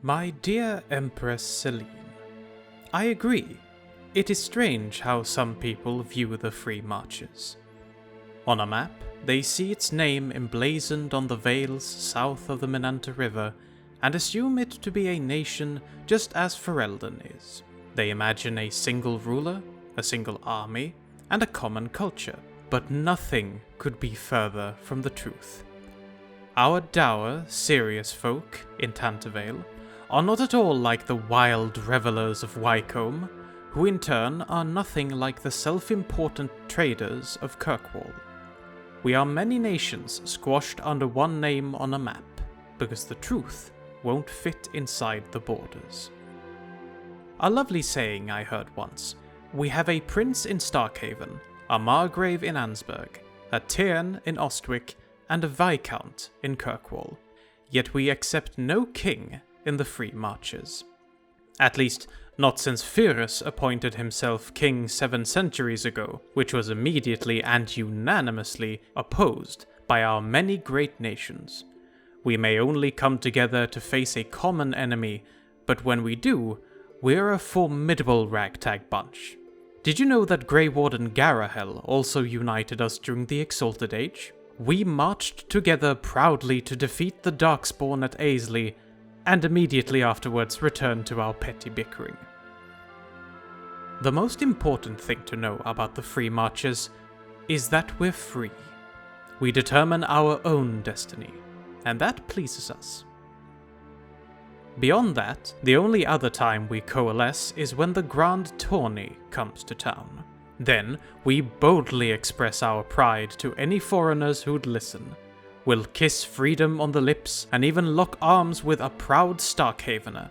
My dear Empress Celine, I agree. It is strange how some people view the Free Marches. On a map, they see its name emblazoned on the vales south of the Menanta River and assume it to be a nation just as Ferelden is. They imagine a single ruler, a single army, and a common culture, but nothing could be further from the truth. Our dour, serious folk in Tantervale are not at all like the wild revelers of Wycombe, who in turn are nothing like the self-important traders of Kirkwall. We are many nations squashed under one name on a map, because the truth won't fit inside the borders. A lovely saying I heard once: we have a prince in Starkhaven, a margrave in Ansburg, a Tyrn in Ostwick, and a viscount in Kirkwall, yet we accept no king in the Free Marches. At least, not since Pyrrhus appointed himself king 7 centuries ago, which was immediately and unanimously opposed by our many great nations. We may only come together to face a common enemy, but when we do, we're a formidable ragtag bunch. Did you know that Grey Warden Garahel also united us during the Exalted Age? We marched together proudly to defeat the Darkspawn at Aisley, and immediately afterwards returned to our petty bickering. The most important thing to know about the Free Marches is that we're free. We determine our own destiny, and that pleases us. Beyond that, the only other time we coalesce is when the Grand Tourney comes to town. Then, we boldly express our pride to any foreigners who'd listen. We'll kiss freedom on the lips and even lock arms with a proud Starkhavener.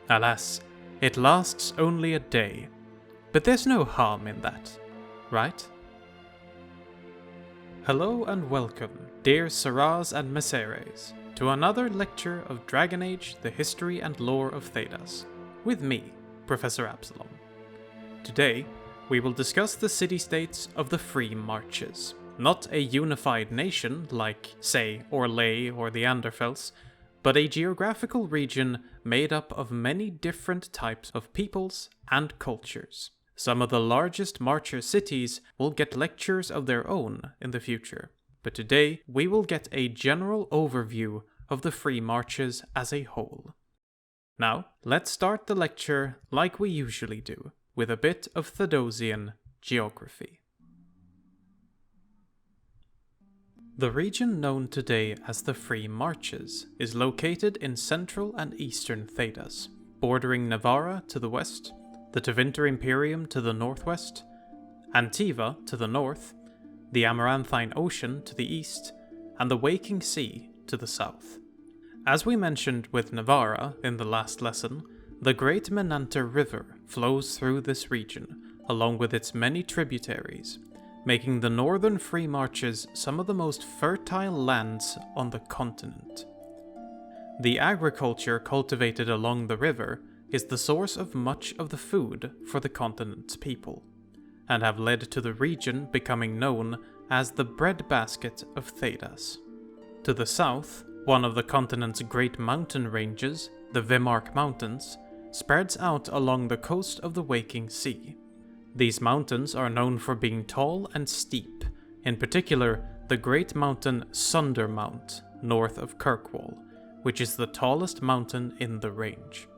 Alas, it lasts only a day. But there's no harm in that, right? Hello and welcome, dear Sirars and Messeres, to another lecture of Dragon Age, the history and lore of Thedas, with me, Professor Absalom. Today, we will discuss the city-states of the Free Marches. Not a unified nation like, say, Orlais or the Anderfels, but a geographical region made up of many different types of peoples and cultures. Some of the largest Marcher cities will get lectures of their own in the future, but today we will get a general overview of the Free Marches as a whole. Now, let's start the lecture like we usually do, with a bit of Thedosian geography. The region known today as the Free Marches is located in central and eastern Thedas, bordering Navarra to the west, the Tevinter Imperium to the northwest, Antiva to the north, the Amaranthine Ocean to the east, and the Waking Sea to the south. As we mentioned with Navarra in the last lesson, the Great Menanta River flows through this region, along with its many tributaries, making the northern Free Marches some of the most fertile lands on the continent. The agriculture cultivated along the river is the source of much of the food for the continent's people, and have led to the region becoming known as the breadbasket of Thedas. To the south, one of the continent's great mountain ranges, the Vimark Mountains, spreads out along the coast of the Waking Sea. These mountains are known for being tall and steep, in particular the great mountain Sundermount, north of Kirkwall, which is the tallest mountain in the range.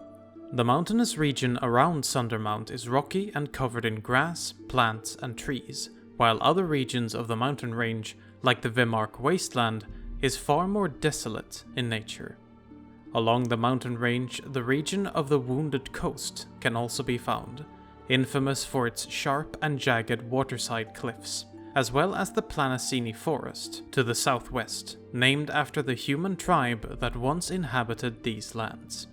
The mountainous region around Sundermount is rocky and covered in grass, plants, and trees, while other regions of the mountain range, like the Vimark Wasteland, is far more desolate in nature. Along the mountain range, the region of the Wounded Coast can also be found, infamous for its sharp and jagged waterside cliffs, as well as the Planacini Forest to the southwest, named after the human tribe that once inhabited these lands.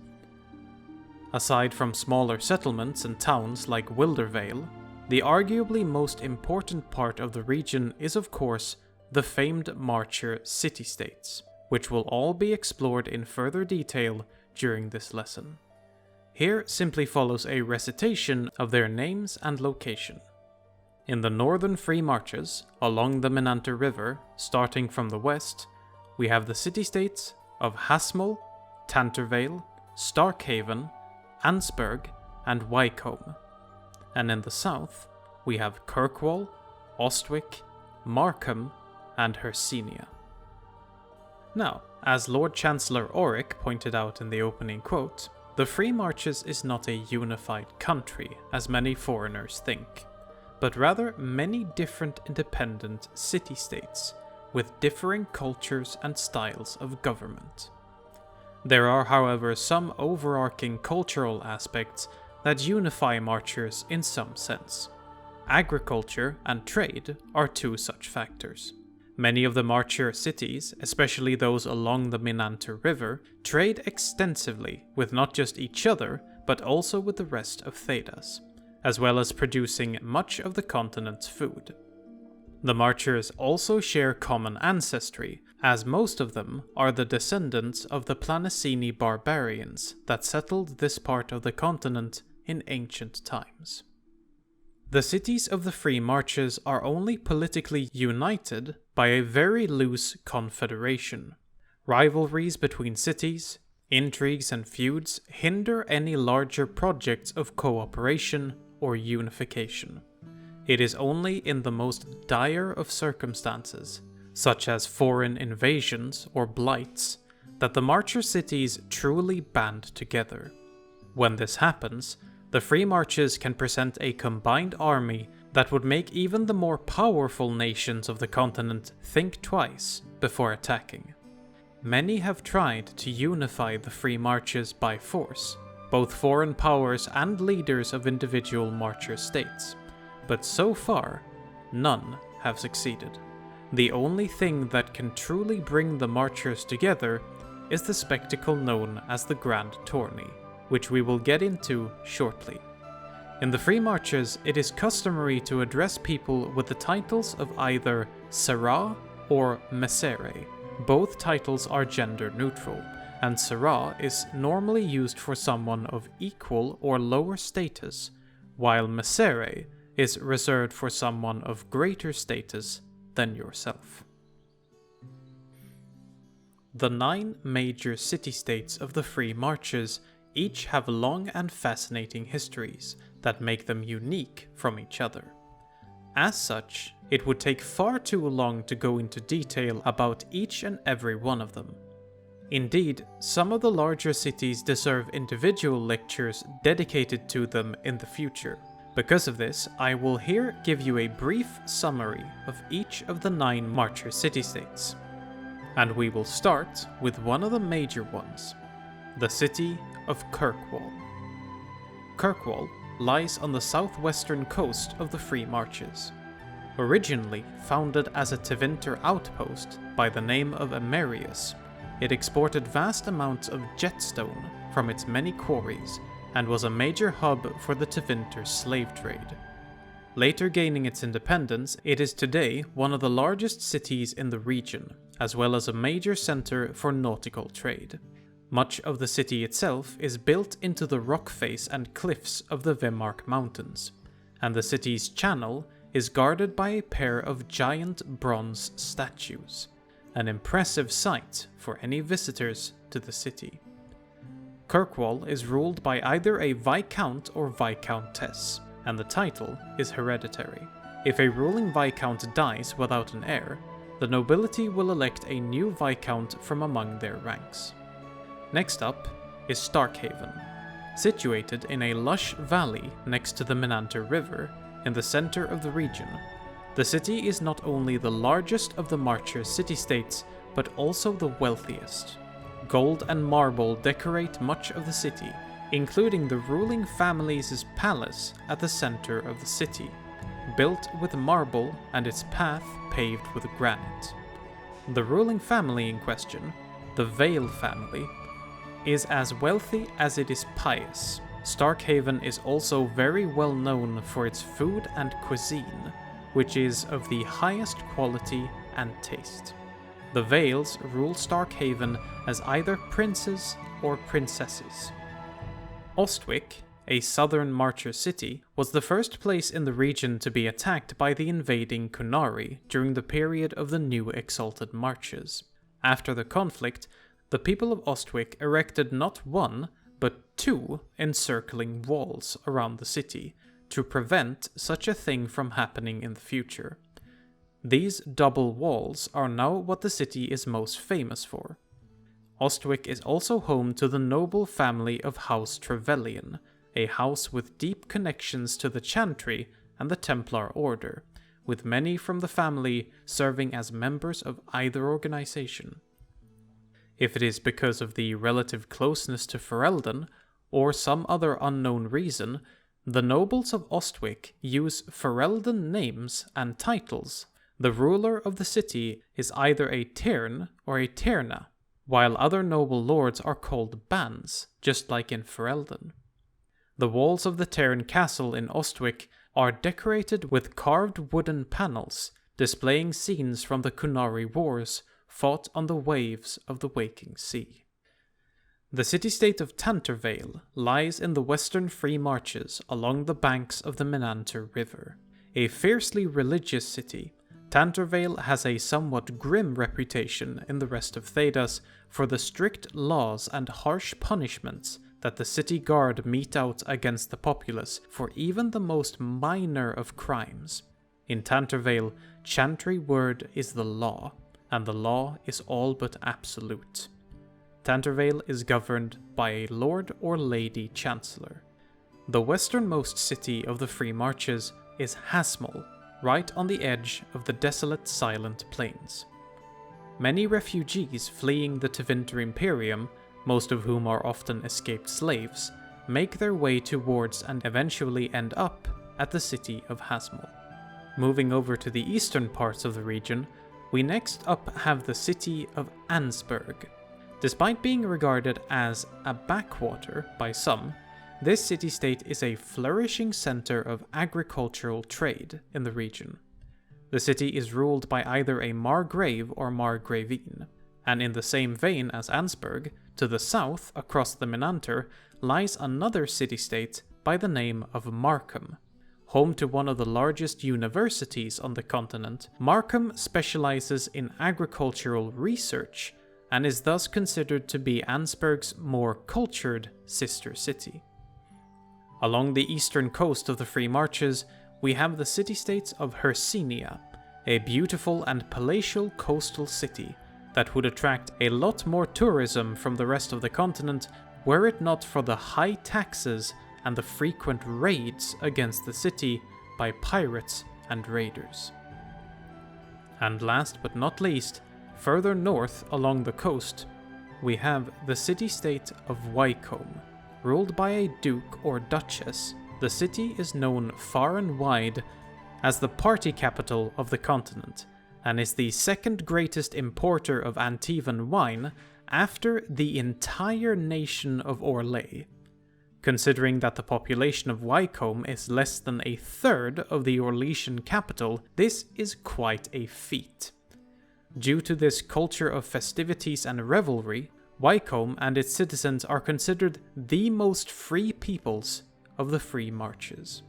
Aside from smaller settlements and towns like Wildervale, the arguably most important part of the region is of course the famed Marcher city-states, which will all be explored in further detail during this lesson. Here simply follows a recitation of their names and location. In the northern Free Marches, along the Menanta River, starting from the west, we have the city-states of Hasmol, Tantervale, Starkhaven, Ansburg, and Wycombe. And in the south, we have Kirkwall, Ostwick, Markham, and Hercynia. Now, as Lord Chancellor Auric pointed out in the opening quote, the Free Marches is not a unified country, as many foreigners think, but rather many different independent city-states with differing cultures and styles of government. There are, however, some overarching cultural aspects that unify marchers in some sense. Agriculture and trade are two such factors. Many of the marcher cities, especially those along the Minanter River, trade extensively with not just each other, but also with the rest of Thedas, as well as producing much of the continent's food. The marchers also share common ancestry, as most of them are the descendants of the Planacini barbarians that settled this part of the continent in ancient times. The cities of the Free Marches are only politically united by a very loose confederation. Rivalries between cities, intrigues and feuds hinder any larger projects of cooperation or unification. It is only in the most dire of circumstances, such as foreign invasions or blights, that the marcher cities truly band together. When this happens, the Free Marches can present a combined army that would make even the more powerful nations of the continent think twice before attacking. Many have tried to unify the Free Marches by force, both foreign powers and leaders of individual marcher states, but so far, none have succeeded. The only thing that can truly bring the marchers together is the spectacle known as the Grand Tourney, which we will get into shortly. In the Free Marches, it is customary to address people with the titles of either Serah or Messere. Both titles are gender neutral, and Serah is normally used for someone of equal or lower status, while Messere is reserved for someone of greater status than yourself. The 9 major city-states of the Free Marches each have long and fascinating histories that make them unique from each other. As such, it would take far too long to go into detail about each and every one of them. Indeed, some of the larger cities deserve individual lectures dedicated to them in the future. Because of this, I will here give you a brief summary of each of the 9 marcher city-states. And we will start with one of the major ones, the city of Kirkwall. Kirkwall lies on the southwestern coast of the Free Marches. Originally founded as a Tevinter outpost by the name of Amerius, it exported vast amounts of jetstone from its many quarries and was a major hub for the Tevinter slave trade. Later gaining its independence, it is today one of the largest cities in the region, as well as a major center for nautical trade. Much of the city itself is built into the rock face and cliffs of the Vemark Mountains, and the city's channel is guarded by a pair of giant bronze statues, an impressive sight for any visitors to the city. Kirkwall is ruled by either a Viscount or Viscountess, and the title is hereditary. If a ruling Viscount dies without an heir, the nobility will elect a new Viscount from among their ranks. Next up is Starkhaven, situated in a lush valley next to the Minanter River in the center of the region. The city is not only the largest of the Marcher city-states, but also the wealthiest. Gold and marble decorate much of the city, including the ruling family's palace at the center of the city, built with marble and its path paved with granite. The ruling family in question, the Veil family, is as wealthy as it is pious. Starkhaven is also very well known for its food and cuisine, which is of the highest quality and taste. The Veils rule Starkhaven as either princes or princesses. Ostwick, a southern Marcher city, was the first place in the region to be attacked by the invading Kunari during the period of the new Exalted Marches. After the conflict, the people of Ostwick erected not one, but 2 encircling walls around the city to prevent such a thing from happening in the future. These double walls are now what the city is most famous for. Ostwick is also home to the noble family of House Trevelyan, a house with deep connections to the Chantry and the Templar Order, with many from the family serving as members of either organization. If it is because of the relative closeness to Ferelden, or some other unknown reason, the nobles of Ostwick use Ferelden names and titles. The ruler of the city is either a Tern or a Terna, while other noble lords are called Bans, just like in Ferelden. The walls of the Tern castle in Ostwick are decorated with carved wooden panels displaying scenes from the Kunari wars fought on the waves of the waking sea. The city-state of Tantervale lies in the western Free Marches along the banks of the Menanter River. A fiercely religious city, Tantervale has a somewhat grim reputation in the rest of Thedas for the strict laws and harsh punishments that the city guard mete out against the populace for even the most minor of crimes. In Tantervale, Chantry word is the law, and the law is all but absolute. Tantervale is governed by a Lord or Lady Chancellor. The westernmost city of the Free Marches is Hasmol, right on the edge of the desolate Silent Plains. Many refugees fleeing the Tevinter Imperium, most of whom are often escaped slaves, make their way towards and eventually end up at the city of Hasmol. Moving over to the eastern parts of the region, we next up have the city of Ansburg. Despite being regarded as a backwater by some, this city-state is a flourishing center of agricultural trade in the region. The city is ruled by either a Margrave or Margravine, and in the same vein as Ansburg, to the south across the Menanter lies another city-state by the name of Markham. Home to one of the largest universities on the continent, Markham specializes in agricultural research and is thus considered to be Ansburg's more cultured sister city. Along the eastern coast of the Free Marches, we have the city-states of Hercynia, a beautiful and palatial coastal city that would attract a lot more tourism from the rest of the continent were it not for the high taxes and the frequent raids against the city by pirates and raiders. And last but not least, further north along the coast, we have the city-state of Wycombe. Ruled by a duke or duchess, the city is known far and wide as the party capital of the continent, and is the second greatest importer of Antivan wine after the entire nation of Orlais. Considering that the population of Wycombe is less than a third of the Orlesian capital, this is quite a feat. Due to this culture of festivities and revelry, Wycombe and its citizens are considered the most free peoples of the Free Marches.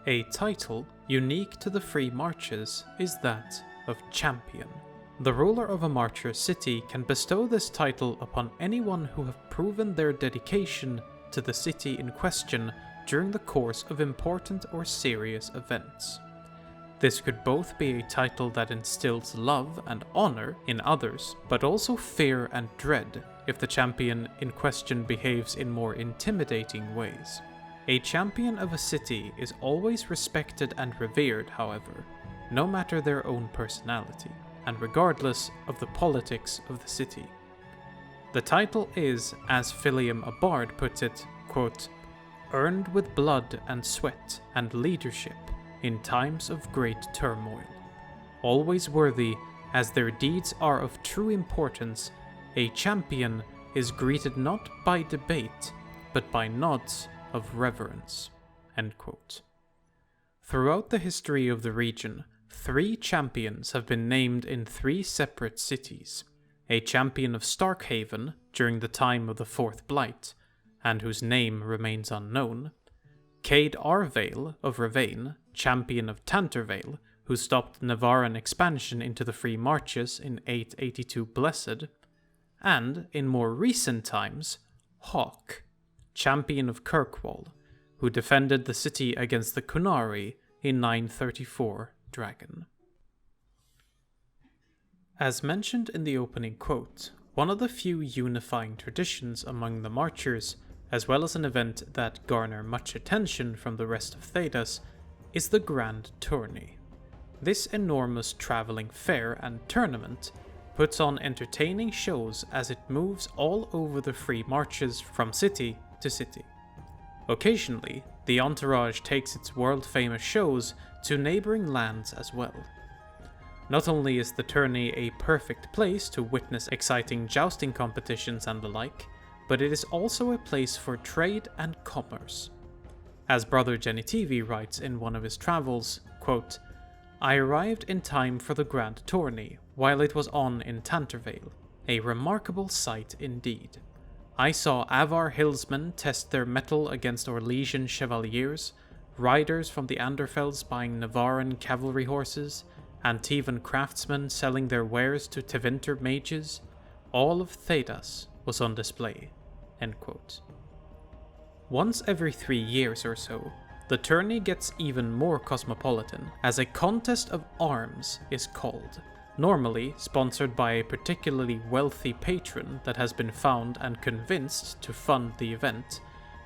A title unique to the Free Marches is that of Champion. The ruler of a Marcher city can bestow this title upon anyone who have proven their dedication to the city in question during the course of important or serious events. This could both be a title that instills love and honor in others, but also fear and dread if the champion in question behaves in more intimidating ways. A champion of a city is always respected and revered, however, no matter their own personality, and regardless of the politics of the city. The title is, as Philium a Bard puts it, quote, earned with blood and sweat and leadership in times of great turmoil. Always worthy, as their deeds are of true importance, a champion is greeted not by debate, but by nods of reverence. End quote. Throughout the history of the region, 3 champions have been named in 3 separate cities. A champion of Starkhaven during the time of the Fourth Blight, and whose name remains unknown. Cade Arvale of Ravain, champion of Tantervale, who stopped the Navaran expansion into the Free Marches in 882 Blessed. And, in more recent times, Hawk, champion of Kirkwall, who defended the city against the Kunari in 934 Dragon. As mentioned in the opening quote, one of the few unifying traditions among the Marchers, as well as an event that garner much attention from the rest of Thedas, is the Grand Tourney. This enormous traveling fair and tournament puts on entertaining shows as it moves all over the free marches from city to city. Occasionally, the entourage takes its world-famous shows to neighboring lands as well. Not only is the tourney a perfect place to witness exciting jousting competitions and the like, but it is also a place for trade and commerce. As Brother Genitivi writes in one of his travels, quote, "I arrived in time for the Grand Tourney, while it was on in Tantervale, a remarkable sight indeed. I saw Avar hillsmen test their mettle against Orlesian chevaliers, riders from the Anderfells buying Navaran cavalry horses, Antivan craftsmen selling their wares to Tevinter mages. All of Thedas was on display." End quote. Once every 3 years or so, the tourney gets even more cosmopolitan, as a contest of arms is called, normally sponsored by a particularly wealthy patron that has been found and convinced to fund the event.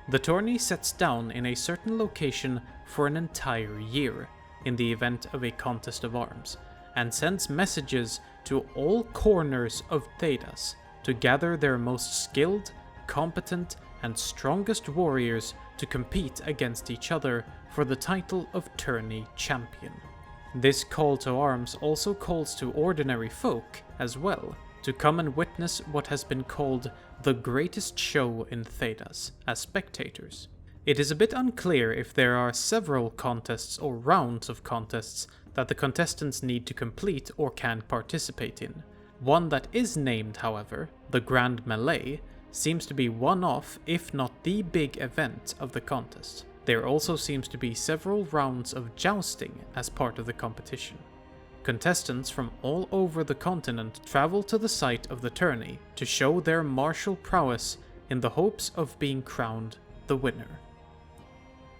The tourney sets down in a certain location for an entire year, in the event of a contest of arms, and sends messages to all corners of Thedas to gather their most skilled, competent, and strongest warriors to compete against each other for the title of tourney champion. This call to arms also calls to ordinary folk as well to come and witness what has been called the greatest show in Thedas as spectators. It is a bit unclear if there are several contests or rounds of contests that the contestants need to complete or can participate in. One that is named, however, the Grand Melee, seems to be one of, if not the big event of the contest. There also seems to be several rounds of jousting as part of the competition. Contestants from all over the continent travel to the site of the tourney to show their martial prowess in the hopes of being crowned the winner.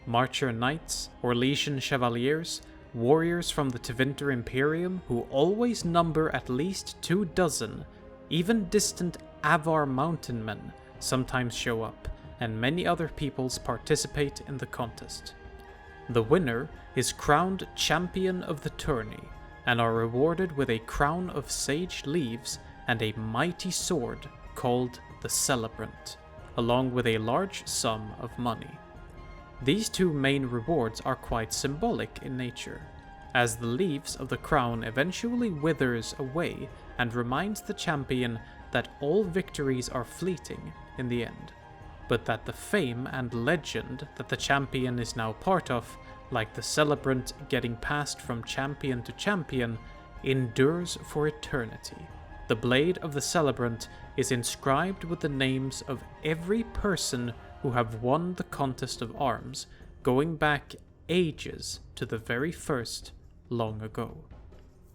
Marcher knights, Orlesian chevaliers, warriors from the Tevinter Imperium who always number at least 24, even distant Avar mountain men sometimes show up, and many other peoples participate in the contest. The winner is crowned champion of the tourney, and are rewarded with a crown of sage leaves and a mighty sword called the Celebrant, along with a large sum of money. These two main rewards are quite symbolic in nature, as the leaves of the crown eventually withers away and reminds the champion that all victories are fleeting in the end, but that the fame and legend that the champion is now part of, like the Celebrant getting passed from champion to champion, endures for eternity. The blade of the Celebrant is inscribed with the names of every person who have won the contest of arms, going back ages to the very first, long ago.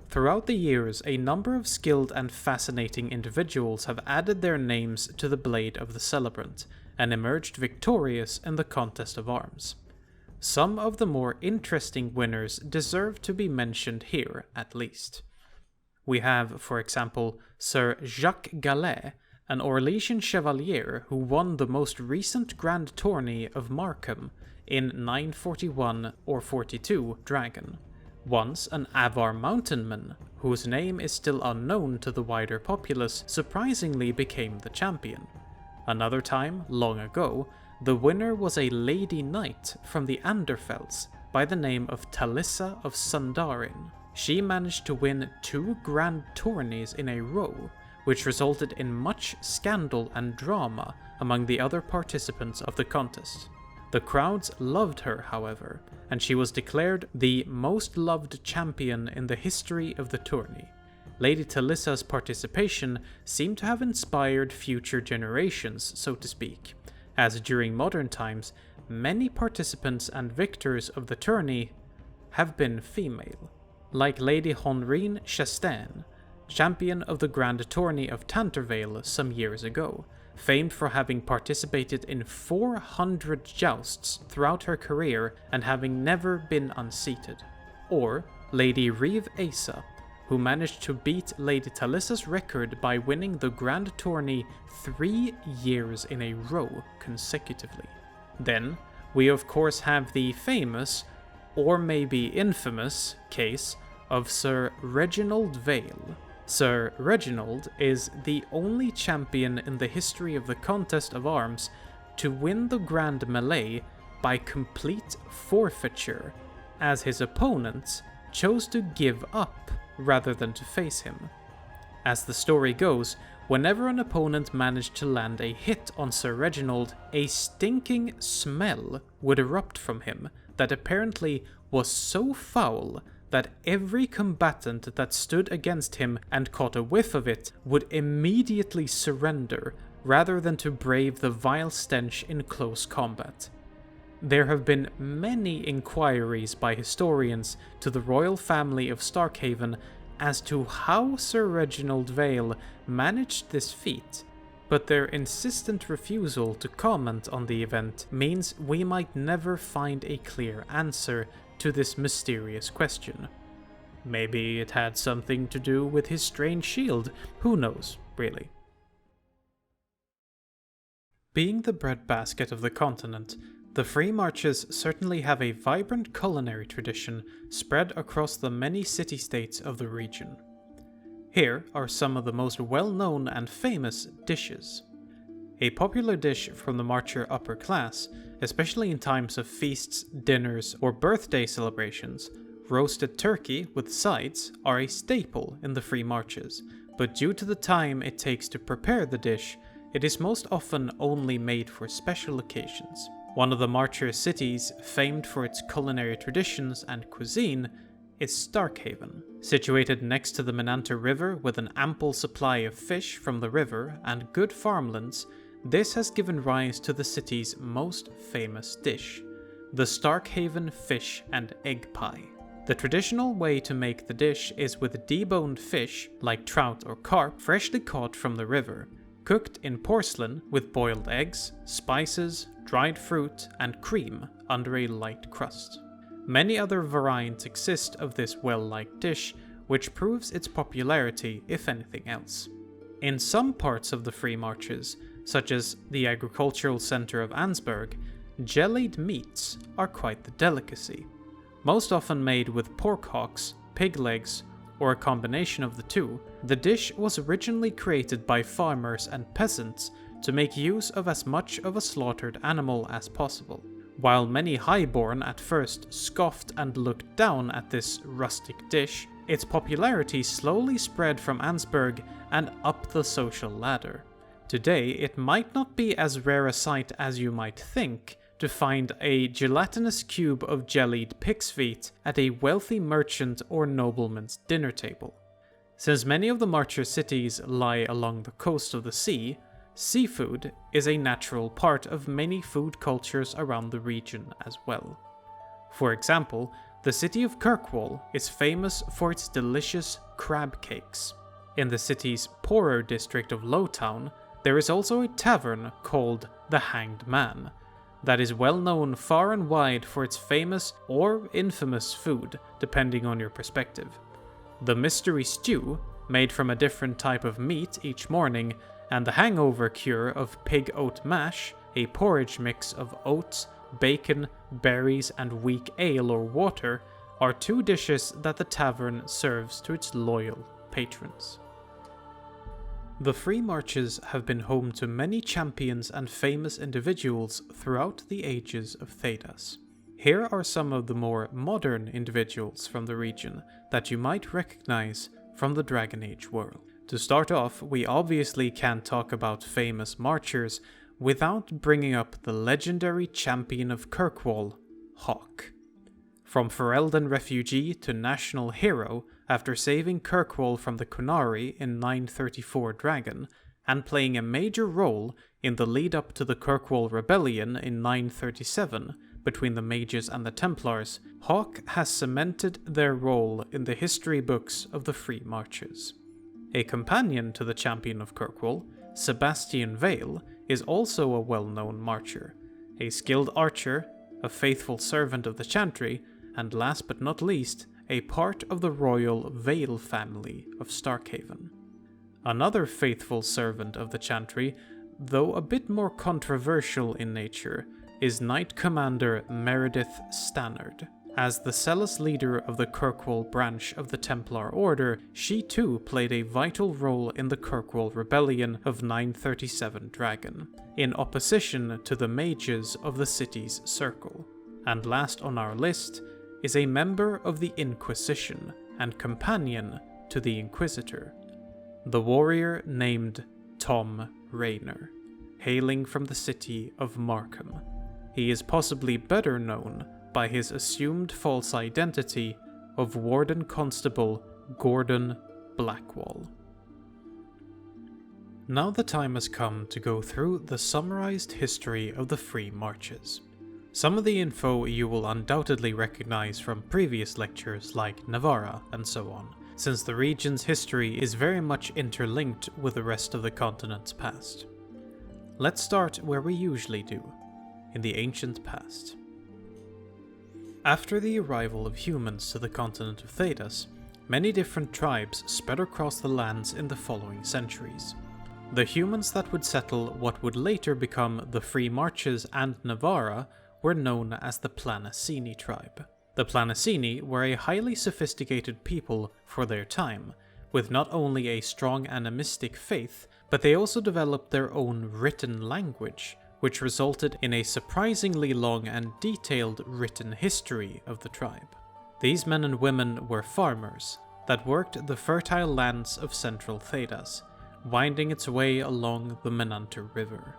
Throughout the years, a number of skilled and fascinating individuals have added their names to the blade of the Celebrant, and emerged victorious in the contest of arms. Some of the more interesting winners deserve to be mentioned here, at least. We have, for example, Sir Jacques Gallet, an Orlesian chevalier who won the most recent Grand Tourney of Markham in 941 or 42 Dragon. Once an Avar mountainman, whose name is still unknown to the wider populace, surprisingly became the champion. Another time, long ago, the winner was a lady knight from the Anderfells by the name of Talissa of Sundarin. She managed to win 2 grand tourneys in a row, which resulted in much scandal and drama among the other participants of the contest. The crowds loved her, however, and she was declared the most loved champion in the history of the tourney. Lady Talissa's participation seemed to have inspired future generations, so to speak, as during modern times, many participants and victors of the tourney have been female, like Lady Honrine Chastain, champion of the Grand Tourney of Tantervale some years ago, famed for having participated in 400 jousts throughout her career and having never been unseated. Or Lady Reeve Asa, who managed to beat Lady Talissa's record by winning the Grand Tourney 3 years in a row consecutively. Then, we of course have the famous, or maybe infamous, case of Sir Reginald Vale. Sir Reginald is the only champion in the history of the contest of arms to win the Grand Melee by complete forfeiture, as his opponents chose to give up rather than to face him. As the story goes, whenever an opponent managed to land a hit on Sir Reginald, a stinking smell would erupt from him that apparently was so foul that every combatant that stood against him and caught a whiff of it would immediately surrender rather than to brave the vile stench in close combat. There have been many inquiries by historians to the royal family of Starkhaven as to how Sir Reginald Vale managed this feat, but their insistent refusal to comment on the event means we might never find a clear answer to this mysterious question. Maybe it had something to do with his strange shield, who knows, really. Being the breadbasket of the continent, the Free Marches certainly have a vibrant culinary tradition spread across the many city-states of the region. Here are some of the most well-known and famous dishes. A popular dish from the Marcher upper class, especially in times of feasts, dinners, or birthday celebrations, roasted turkey with sides are a staple in the Free Marches, but due to the time it takes to prepare the dish, it is most often only made for special occasions. One of the Marcher cities famed for its culinary traditions and cuisine is Starkhaven. Situated next to the Menanter River with an ample supply of fish from the river and good farmlands, this has given rise to the city's most famous dish, the Starkhaven fish and egg pie. The traditional way to make the dish is with deboned fish, like trout or carp, freshly caught from the river, cooked in porcelain with boiled eggs, spices, dried fruit, and cream under a light crust. Many other variants exist of this well-liked dish, which proves its popularity if anything else. In some parts of the Free Marches, such as the agricultural centre of Ansburg, jellied meats are quite the delicacy. Most often made with pork hocks, pig legs, or a combination of the two, the dish was originally created by farmers and peasants to make use of as much of a slaughtered animal as possible. While many highborn at first scoffed and looked down at this rustic dish, its popularity slowly spread from Ansburg and up the social ladder. Today, it might not be as rare a sight as you might think to find a gelatinous cube of jellied pig's feet at a wealthy merchant or nobleman's dinner table. Since many of the Marcher cities lie along the coast of the sea, seafood is a natural part of many food cultures around the region as well. For example, the city of Kirkwall is famous for its delicious crab cakes. In the city's poorer district of Lowtown, there is also a tavern called the Hanged Man that is well known far and wide for its famous or infamous food, depending on your perspective. The mystery stew, made from a different type of meat each morning, and the hangover cure of pig oat mash, a porridge mix of oats, bacon, berries, and weak ale or water, are two dishes that the tavern serves to its loyal patrons. The Free Marches have been home to many champions and famous individuals throughout the ages of Thedas. Here are some of the more modern individuals from the region that you might recognize from the Dragon Age world. To start off, we obviously can't talk about famous Marchers without bringing up the legendary champion of Kirkwall, Hawk. From Ferelden refugee to national hero after saving Kirkwall from the Kunari in 934 Dragon, and playing a major role in the lead up to the Kirkwall Rebellion in 937 between the Mages and the Templars, Hawk has cemented their role in the history books of the Free Marches. A companion to the champion of Kirkwall, Sebastian Vale is also a well-known marcher, a skilled archer, a faithful servant of the Chantry, and last but not least, a part of the royal Vale family of Starkhaven. Another faithful servant of the Chantry, though a bit more controversial in nature, is Knight Commander Meredith Stannard. As the zealous leader of the Kirkwall branch of the Templar Order, she too played a vital role in the Kirkwall Rebellion of 937 Dragon, in opposition to the mages of the city's circle. And last on our list is a member of the Inquisition and companion to the Inquisitor, the warrior named Tom Rayner, hailing from the city of Markham. He is possibly better known by his assumed false identity of Warden Constable Gordon Blackwall. Now the time has come to go through the summarized history of the Free Marches. Some of the info you will undoubtedly recognize from previous lectures like Navarra and so on, since the region's history is very much interlinked with the rest of the continent's past. Let's start where we usually do, in the ancient past. After the arrival of humans to the continent of Thedas, many different tribes spread across the lands in the following centuries. The humans that would settle what would later become the Free Marches and Navarra were known as the Planacini tribe. The Planacini were a highly sophisticated people for their time, with not only a strong animistic faith, but they also developed their own written language, which resulted in a surprisingly long and detailed written history of the tribe. These men and women were farmers that worked the fertile lands of central Thedas, winding its way along the Menantur River.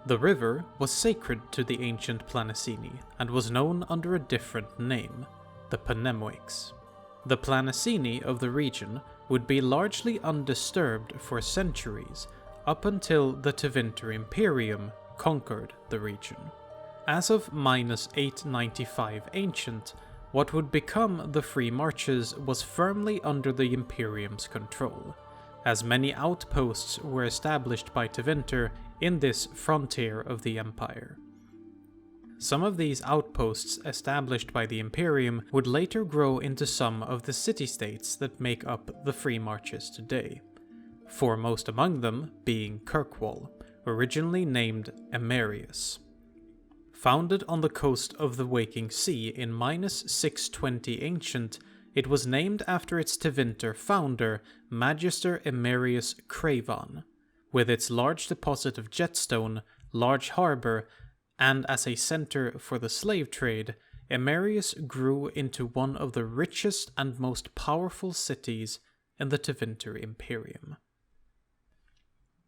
The river was sacred to the ancient Planacini and was known under a different name, the Panemoics. The Planacini of the region would be largely undisturbed for centuries, up until the Tevinter Imperium conquered the region. As of -895 Ancient, what would become the Free Marches was firmly under the Imperium's control, as many outposts were established by Tevinter in this frontier of the Empire. Some of these outposts established by the Imperium would later grow into some of the city-states that make up the Free Marches today, foremost among them being Kirkwall, originally named Emerius. Founded on the coast of the Waking Sea in -620 Ancient, it was named after its Tevinter founder, Magister Emerius Cravan. With its large deposit of jetstone, large harbour, and as a centre for the slave trade, Emerius grew into one of the richest and most powerful cities in the Tevinter Imperium.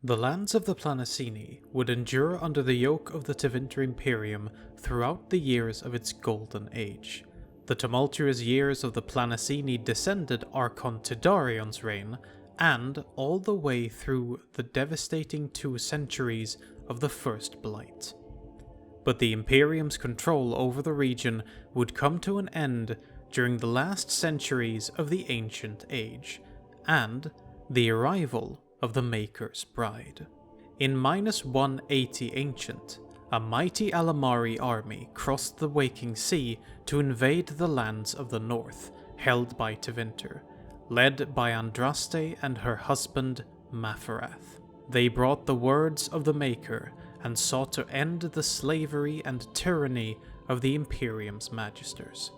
The lands of the Planacini would endure under the yoke of the Tevinter Imperium throughout the years of its golden age. The tumultuous years of the Planacini descended Archon Tidarion's reign, and all the way through the devastating 2 centuries of the First Blight. But the Imperium's control over the region would come to an end during the last centuries of the Ancient Age, and the arrival of the Maker's Bride. In -180 Ancient, a mighty Alamari army crossed the Waking Sea to invade the lands of the north, held by Tevinter, led by Andraste and her husband Maferath. They brought the words of the Maker and sought to end the slavery and tyranny of the Imperium's magisters.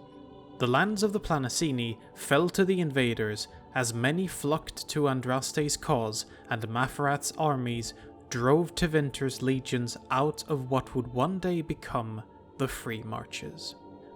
The lands of the Planacini fell to the invaders as many flocked to Andraste's cause, and Maferath's armies drove Tevinter's legions out of what would one day become the Free Marches.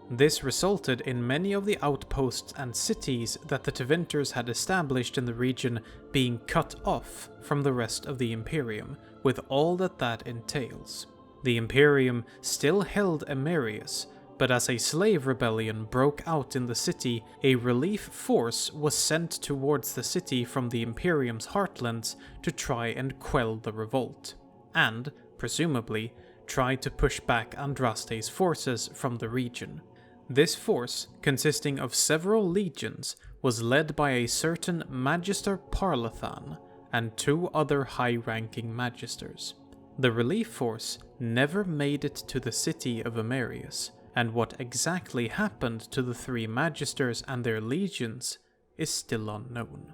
This resulted in many of the outposts and cities that the Tevinters had established in the region being cut off from the rest of the Imperium, with all that entails. The Imperium still held Emerius, but as a slave rebellion broke out in the city, a relief force was sent towards the city from the Imperium's heartlands to try and quell the revolt, and, presumably, try to push back Andraste's forces from the region. This force, consisting of several legions, was led by a certain Magister Parlathan, and 2 other high-ranking magisters. The relief force never made it to the city of Amerius, and what exactly happened to the 3 magisters and their legions is still unknown.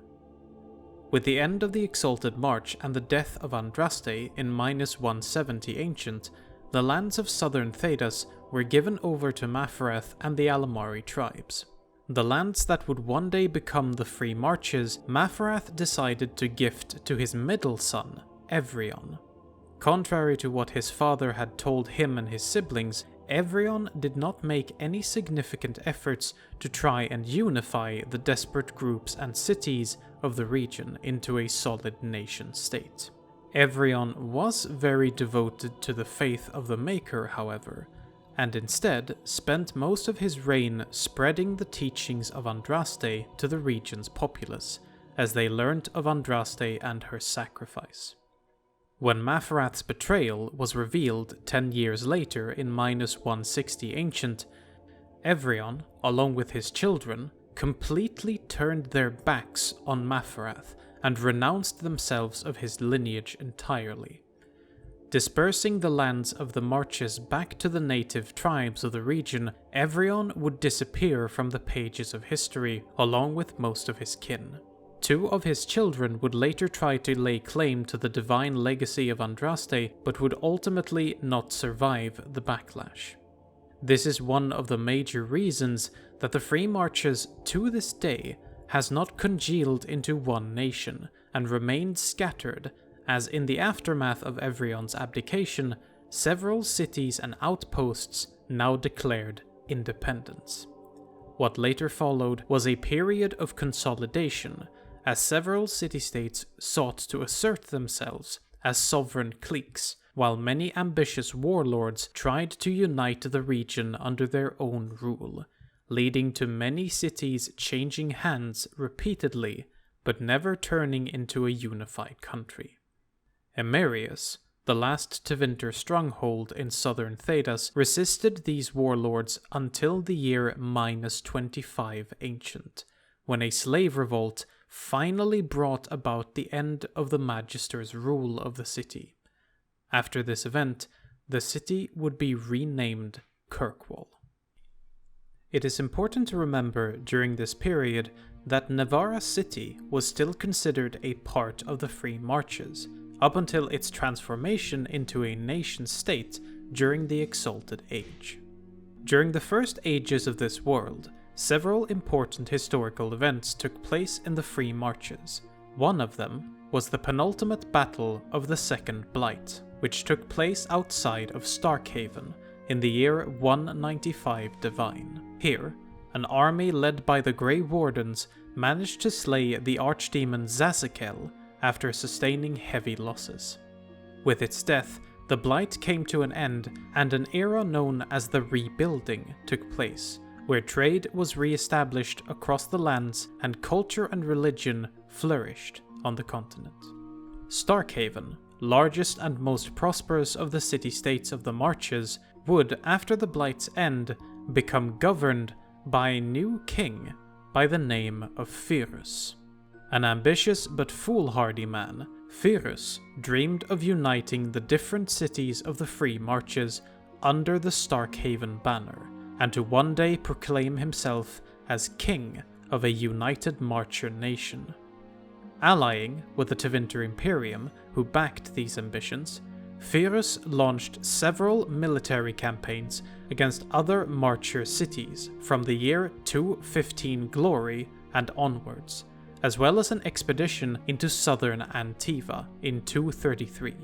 With the end of the Exalted March and the death of Andraste in -170 Ancient, the lands of southern Thedas were given over to Mafarath and the Alamari tribes. The lands that would one day become the Free Marches, Mafarath decided to gift to his middle son, Evrion. Contrary to what his father had told him and his siblings, Evrion did not make any significant efforts to try and unify the desperate groups and cities of the region into a solid nation state. Evrion was very devoted to the faith of the Maker, however, and instead spent most of his reign spreading the teachings of Andraste to the region's populace, as they learnt of Andraste and her sacrifice. When Mafarath's betrayal was revealed 10 years later in -160 Ancient, Evrion, along with his children, completely turned their backs on Mafarath and renounced themselves of his lineage entirely. Dispersing the lands of the Marches back to the native tribes of the region, Evrion would disappear from the pages of history along with most of his kin. 2 of his children would later try to lay claim to the divine legacy of Andraste, but would ultimately not survive the backlash. This is one of the major reasons that the Free Marches to this day has not congealed into one nation and remained scattered, as in the aftermath of Evrion's abdication, several cities and outposts now declared independence. What later followed was a period of consolidation, as several city-states sought to assert themselves as sovereign cliques, while many ambitious warlords tried to unite the region under their own rule, leading to many cities changing hands repeatedly, but never turning into a unified country. Amerius, the last Tevinter stronghold in southern Thedas, resisted these warlords until the year -25 Ancient, when a slave revolt finally brought about the end of the Magister's rule of the city. After this event, the city would be renamed Kirkwall. It is important to remember during this period that Navarra City was still considered a part of the Free Marches, up until its transformation into a nation-state during the Exalted Age. During the first ages of this world, several important historical events took place in the Free Marches. One of them was the penultimate battle of the Second Blight, which took place outside of Starkhaven in the year 195 Divine. Here, an army led by the Grey Wardens managed to slay the archdemon Zazakel after sustaining heavy losses. With its death, the Blight came to an end and an era known as the Rebuilding took place, where trade was re-established across the lands and culture and religion flourished on the continent. Starkhaven, largest and most prosperous of the city-states of the Marches, would, after the Blight's end, become governed by a new king by the name of Pyrrhus. An ambitious but foolhardy man, Pyrrhus dreamed of uniting the different cities of the Free Marches under the Starkhaven banner, and to one day proclaim himself as king of a united Marcher nation. Allying with the Tevinter Imperium, who backed these ambitions, Pyrrhus launched several military campaigns against other Marcher cities from the year 215 Glory and onwards, as well as an expedition into southern Antiva in 233.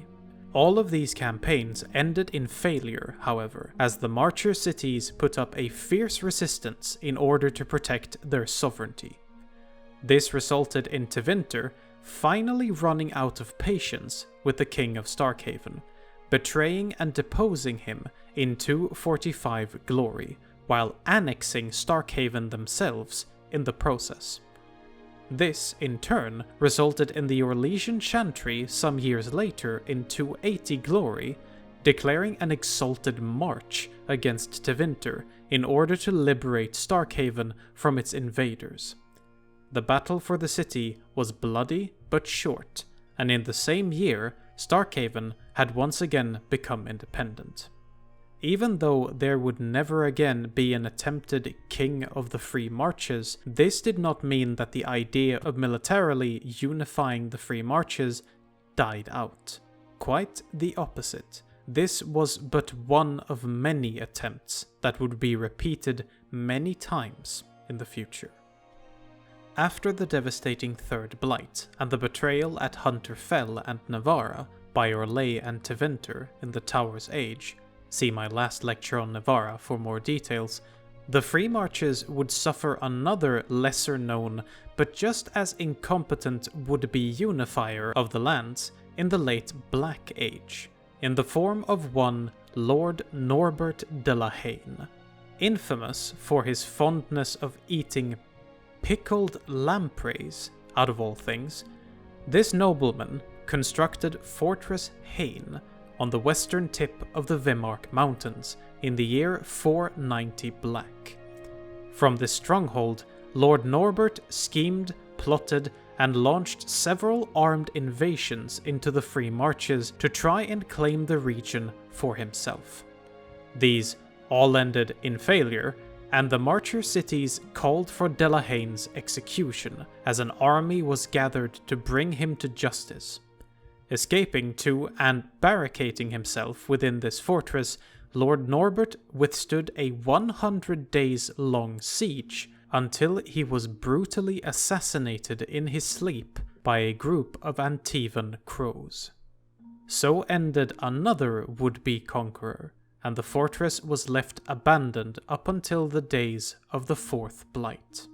All of these campaigns ended in failure, however, as the Marcher cities put up a fierce resistance in order to protect their sovereignty. This resulted in Tevinter finally running out of patience with the King of Starkhaven, betraying and deposing him in 245 Glory, while annexing Starkhaven themselves in the process. This, in turn, resulted in the Orlesian Chantry some years later in 280 Glory, declaring an exalted march against Tevinter in order to liberate Starkhaven from its invaders. The battle for the city was bloody but short, and in the same year, Starkhaven had once again become independent. Even though there would never again be an attempted King of the Free Marches, this did not mean that the idea of militarily unifying the Free Marches died out. Quite the opposite. This was but one of many attempts that would be repeated many times in the future. After the devastating Third Blight and the betrayal at Hunter Fell and Navarra by Orlais and Tevinter in the Tower's Age, see my last lecture on Navarra for more details, the Free Marches would suffer another lesser known but just as incompetent would-be unifier of the lands in the late Black Age, in the form of one Lord Norbert de la Haine, infamous for his fondness of eating pickled lampreys, out of all things. This nobleman constructed Fortress Haine on the western tip of the Vimark Mountains in the year 490 Black. From this stronghold, Lord Norbert schemed, plotted, and launched several armed invasions into the Free Marches to try and claim the region for himself. These all ended in failure, and the Marcher cities called for De la Haine's execution, as an army was gathered to bring him to justice. Escaping to and barricading himself within this fortress, Lord Norbert withstood a 100 days long siege until he was brutally assassinated in his sleep by a group of Antivan crows. So ended another would-be conqueror, and the fortress was left abandoned up until the days of the Fourth Blight.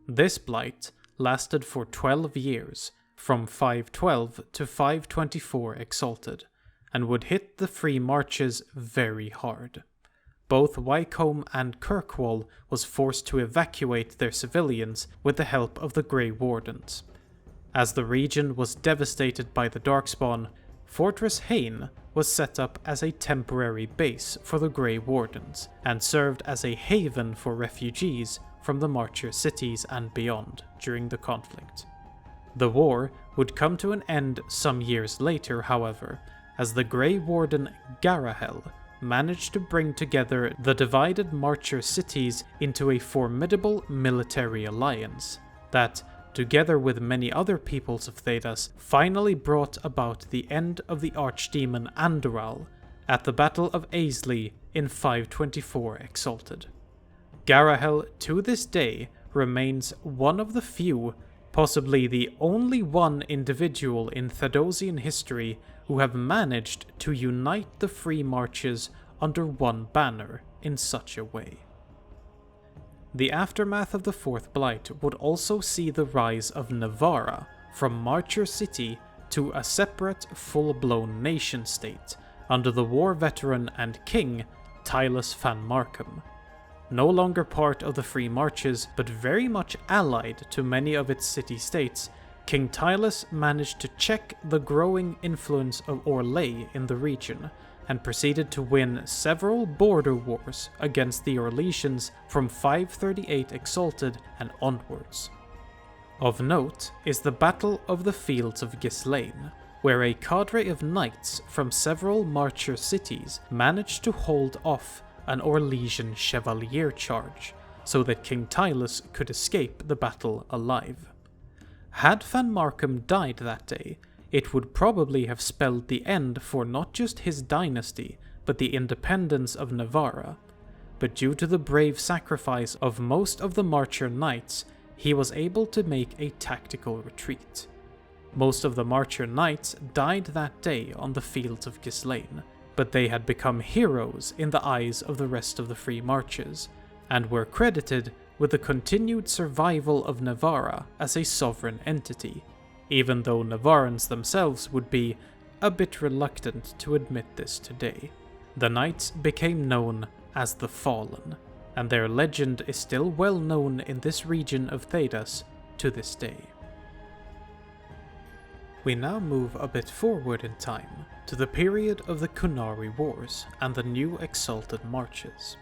This blight lasted for 12 years, from 512 to 524 Exalted, and would hit the Free Marches very hard. Both Wycombe and Kirkwall was forced to evacuate their civilians with the help of the Grey Wardens. As the region was devastated by the Darkspawn, Fortress Haine was set up as a temporary base for the Grey Wardens, and served as a haven for refugees from the Marcher cities and beyond during the conflict. The war would come to an end some years later, however, as the Grey Warden Garahel managed to bring together the divided Marcher cities into a formidable military alliance that, together with many other peoples of Thedas, finally brought about the end of the Archdemon Andoral at the Battle of Aisley in 524 Exalted. Garahel to this day remains one of the few, possibly the only one individual in Thedosian history who have managed to unite the Free Marches under one banner in such a way. The aftermath of the Fourth Blight would also see the rise of Navarra from Marcher City to a separate, full-blown nation-state under the war veteran and king Tylus van Markham. No longer part of the Free Marches, but very much allied to many of its city-states, King Tylus managed to check the growing influence of Orlais in the region, and proceeded to win several border wars against the Orlesians from 538 Exalted and onwards. Of note is the Battle of the Fields of Ghislaine, where a cadre of knights from several Marcher cities managed to hold off an Orlesian chevalier charge, so that King Tylus could escape the battle alive. Had Van Markham died that day, it would probably have spelled the end for not just his dynasty, but the independence of Navarra. But due to the brave sacrifice of most of the Marcher knights, he was able to make a tactical retreat. Most of the Marcher knights died that day on the fields of Ghislaine, but they had become heroes in the eyes of the rest of the Free Marches, and were credited with the continued survival of Navarra as a sovereign entity, even though Navarrans themselves would be a bit reluctant to admit this today. The knights became known as the Fallen, and their legend is still well known in this region of Thedas to this day. We now move a bit forward in time to the period of the Kunari Wars and the new Exalted Marches.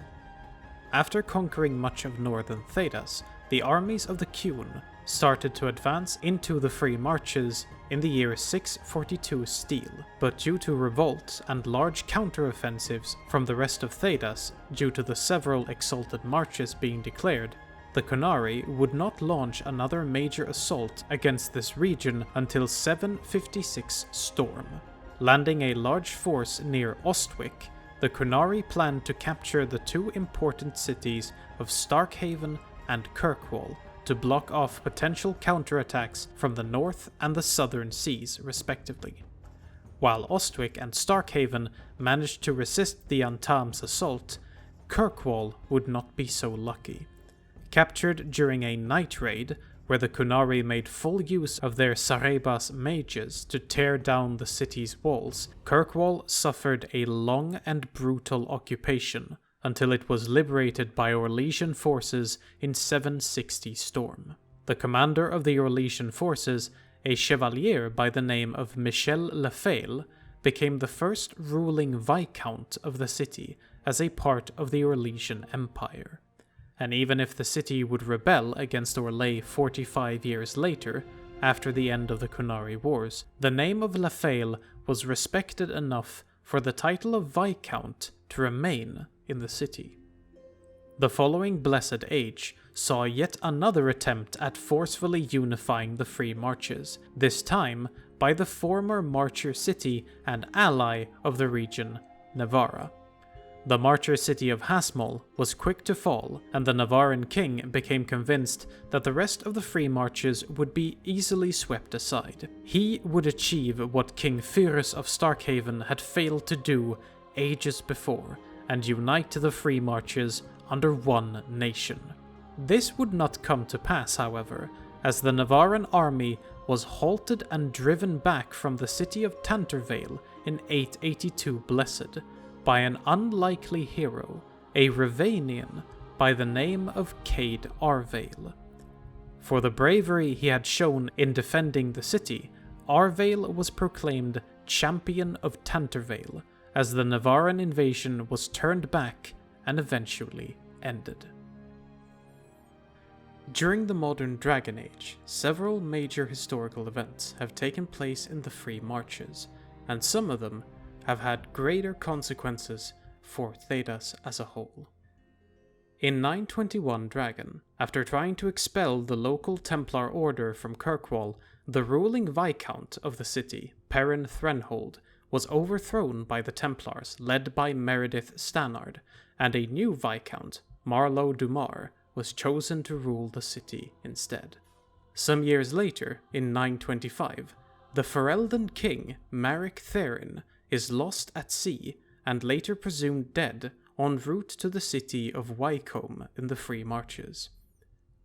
After conquering much of northern Thedas, the armies of the Qun started to advance into the Free Marches in the year 642 Steel, but due to revolts and large counteroffensives from the rest of Thedas due to the several exalted marches being declared, the Kunari would not launch another major assault against this region until 756 Storm. Landing a large force near Ostwick, the Kunari planned to capture the two important cities of Starkhaven and Kirkwall to block off potential counterattacks from the north and the southern seas, respectively. While Ostwick and Starkhaven managed to resist the Antam's assault, Kirkwall would not be so lucky. Captured during a night raid, where the Kunari made full use of their Sarebas mages to tear down the city's walls, Kirkwall suffered a long and brutal occupation until it was liberated by Orlesian forces in 760 Storm. The commander of the Orlesian forces, a chevalier by the name of Michel Lefeyle, became the first ruling viscount of the city as a part of the Orlesian Empire. And even if the city would rebel against Orlais 45 years later, after the end of the Kunari Wars, the name of Lefeyle was respected enough for the title of Viscount to remain in the city. The following Blessed Age saw yet another attempt at forcefully unifying the Free Marches, this time by the former Marcher city and ally of the region, Navarra. The Marcher city of Hasmol was quick to fall, and the Navarran king became convinced that the rest of the Free Marches would be easily swept aside. He would achieve what King Pyrrhus of Starkhaven had failed to do ages before, and unite the Free Marches under one nation. This would not come to pass, however, as the Navarran army was halted and driven back from the city of Tantervale in 882 Blessed by an unlikely hero, a Ravanian by the name of Cade Arvale. For the bravery he had shown in defending the city, Arvale was proclaimed Champion of Tantervale, as the Navarran invasion was turned back and eventually ended. During the modern Dragon Age, several major historical events have taken place in the Free Marches, and some of them have had greater consequences for Thedas as a whole. In 921 Dragon, after trying to expel the local Templar order from Kirkwall, the ruling Viscount of the city, Perrin Threnhold, was overthrown by the Templars led by Meredith Stannard, and a new Viscount, Marlowe Dumar, was chosen to rule the city instead. Some years later, in 925, the Ferelden king, Maric Therin, is lost at sea and later presumed dead en route to the city of Wycombe in the Free Marches.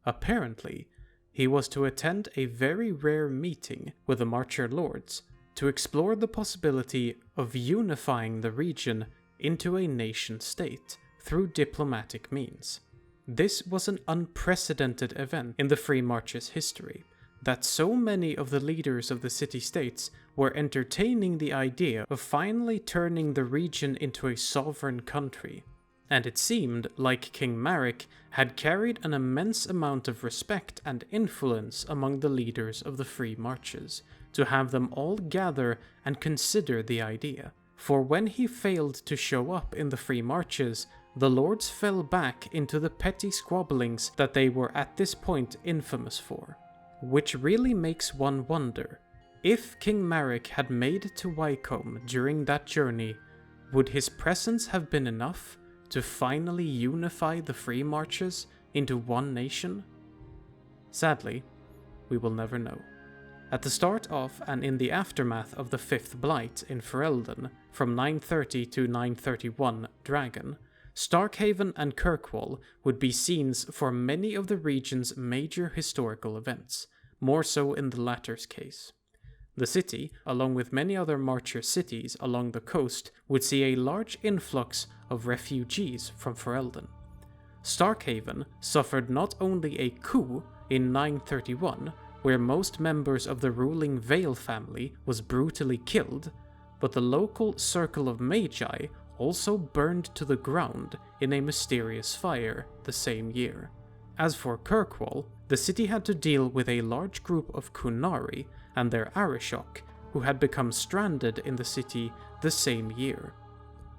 Apparently, he was to attend a very rare meeting with the Marcher Lords to explore the possibility of unifying the region into a nation-state through diplomatic means. This was an unprecedented event in the Free Marches' history, that so many of the leaders of the city-states were entertaining the idea of finally turning the region into a sovereign country, and it seemed like King Maric had carried an immense amount of respect and influence among the leaders of the Free Marches, to have them all gather and consider the idea. For when he failed to show up in the Free Marches, the lords fell back into the petty squabblings that they were at this point infamous for. Which really makes one wonder, if King Maric had made it to Wycombe during that journey, would his presence have been enough to finally unify the Free Marches into one nation? Sadly, we will never know. At the start of and in the aftermath of the Fifth Blight in Ferelden, from 930 to 931 Dragon, Starkhaven and Kirkwall would be scenes for many of the region's major historical events, more so in the latter's case. The city, along with many other Marcher cities along the coast, would see a large influx of refugees from Ferelden. Starkhaven suffered not only a coup in 931, where most members of the ruling Vale family was brutally killed, but the local Circle of Magi also burned to the ground in a mysterious fire the same year. As for Kirkwall, the city had to deal with a large group of Kunari and their Arishok, who had become stranded in the city the same year.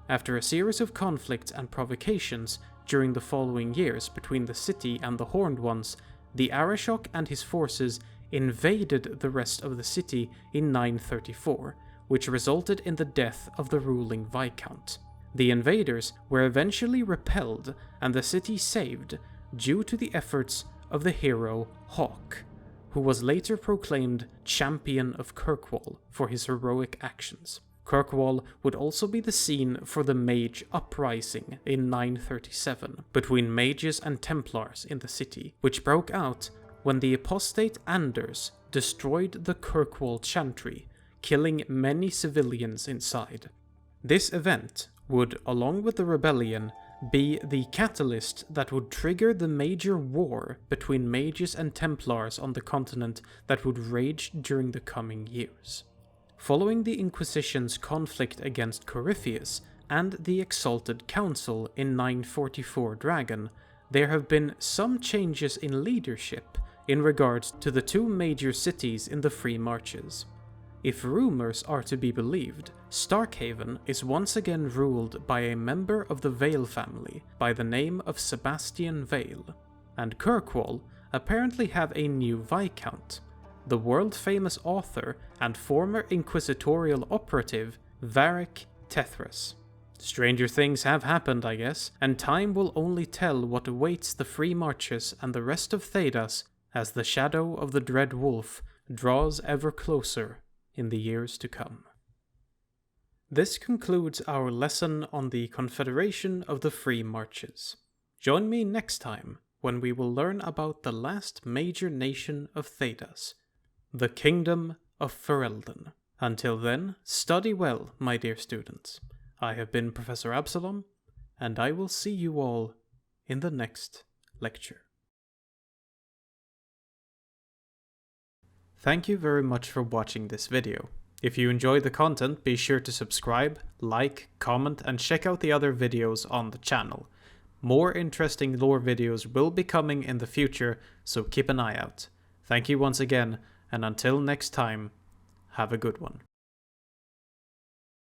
After a series of conflicts and provocations during the following years between the city and the Horned Ones, the Arishok and his forces invaded the rest of the city in 934, which resulted in the death of the ruling Viscount. The invaders were eventually repelled and the city saved due to the efforts of the hero Hawk, who was later proclaimed Champion of Kirkwall for his heroic actions. Kirkwall would also be the scene for the Mage Uprising in 937 between mages and Templars in the city, which broke out when the apostate Anders destroyed the Kirkwall chantry, killing many civilians inside. This event would, along with the rebellion, be the catalyst that would trigger the major war between mages and Templars on the continent that would rage during the coming years. Following the Inquisition's conflict against Corypheus and the Exalted Council in 944 Dragon, there have been some changes in leadership in regards to the two major cities in the Free Marches. If rumors are to be believed, Starkhaven is once again ruled by a member of the Vale family by the name of Sebastian Vale, and Kirkwall apparently have a new Viscount, the world-famous author and former inquisitorial operative Varric Tethras. Stranger things have happened, I guess, and time will only tell what awaits the Free Marches and the rest of Thedas as the shadow of the Dread Wolf draws ever closer in the years to come. This concludes our lesson on the Confederation of the Free Marches. Join me next time when we will learn about the last major nation of Thedas, the Kingdom of Ferelden. Until then, study well, my dear students. I have been Professor Absalom, and I will see you all in the next lecture. Thank you very much for watching this video. If you enjoyed the content, be sure to subscribe, like, comment, and check out the other videos on the channel. More interesting lore videos will be coming in the future, so keep an eye out. Thank you once again, and until next time, have a good one.